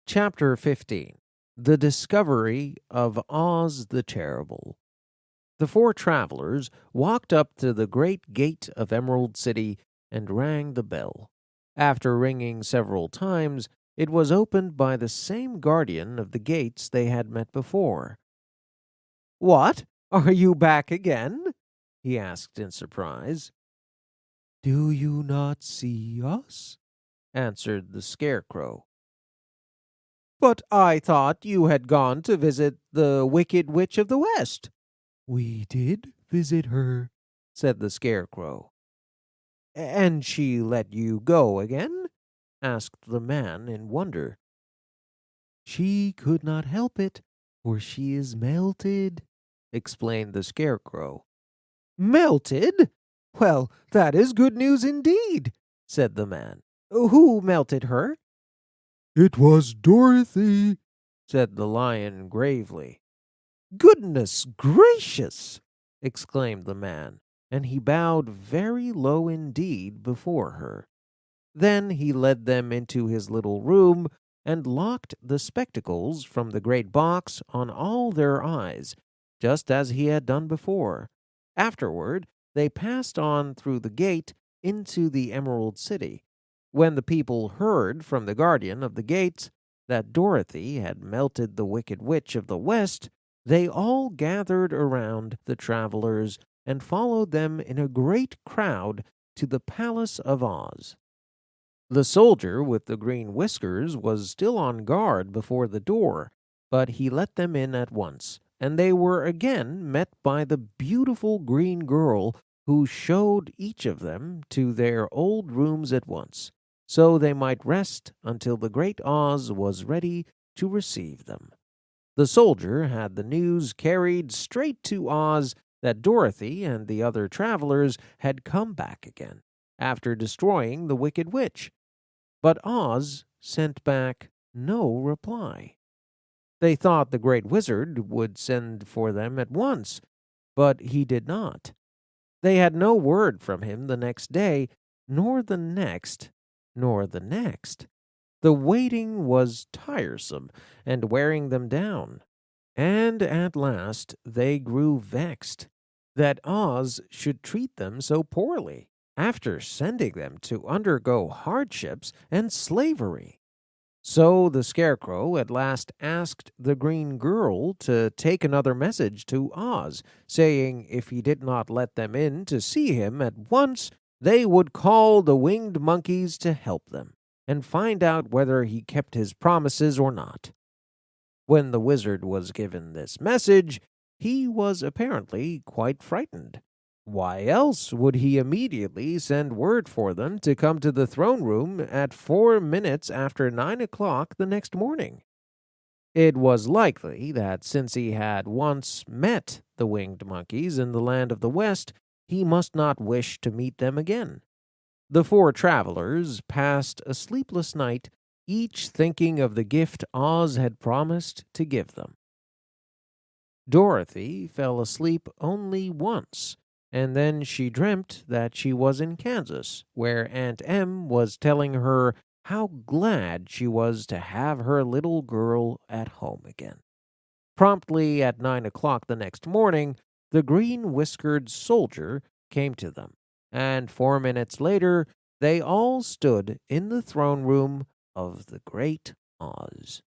Chapter 15. The Discovery of Oz the Terrible. The four travelers walked up to the great gate of Emerald City and rang the bell. After ringing several times, it was opened by the same guardian of the gates they had met before. "What? Are you back again?" he asked in surprise. "Do you not see us?" answered the Scarecrow. "But I thought you had gone to visit the Wicked Witch of the West." "We did visit her," said the Scarecrow. "And she let you go again?" asked the man in wonder. "She could not help it, for she is melted," explained the Scarecrow. "Melted? Well, that is good news indeed," said the man. "Who melted her?" "It was Dorothy," said the lion gravely. "Goodness gracious!" exclaimed the man, and he bowed very low indeed before her. Then he led them into his little room and locked the spectacles from the great box on all their eyes, just as he had done before. Afterward, they passed on through the gate into the Emerald City. When the people heard from the guardian of the gates that Dorothy had melted the Wicked Witch of the West, they all gathered around the travelers and followed them in a great crowd to the Palace of Oz. The soldier with the green whiskers was still on guard before the door, but he let them in at once, and they were again met by the beautiful green girl who showed each of them to their old rooms at once, so they might rest until the great Oz was ready to receive them. The soldier had the news carried straight to Oz that Dorothy and the other travelers had come back again, after destroying the Wicked Witch. But Oz sent back no reply. They thought the great wizard would send for them at once, but he did not. They had no word from him the next day, nor the next, nor the next. The waiting was tiresome and wearing them down, and at last they grew vexed that Oz should treat them so poorly, after sending them to undergo hardships and slavery. So the Scarecrow at last asked the green girl to take another message to Oz, saying if he did not let them in to see him at once, they would call the winged monkeys to help them and find out whether he kept his promises or not. When the wizard was given this message, he was apparently quite frightened. Why else would he immediately send word for them to come to the throne room at 4 minutes after 9 o'clock the next morning? It was likely that since he had once met the winged monkeys in the land of the West, he must not wish to meet them again. The four travelers passed a sleepless night, each thinking of the gift Oz had promised to give them. Dorothy fell asleep only once, and then she dreamt that she was in Kansas, where Aunt Em was telling her how glad she was to have her little girl at home again. Promptly at 9 o'clock the next morning, the green-whiskered soldier came to them, and 4 minutes later, they all stood in the throne room of the great Oz.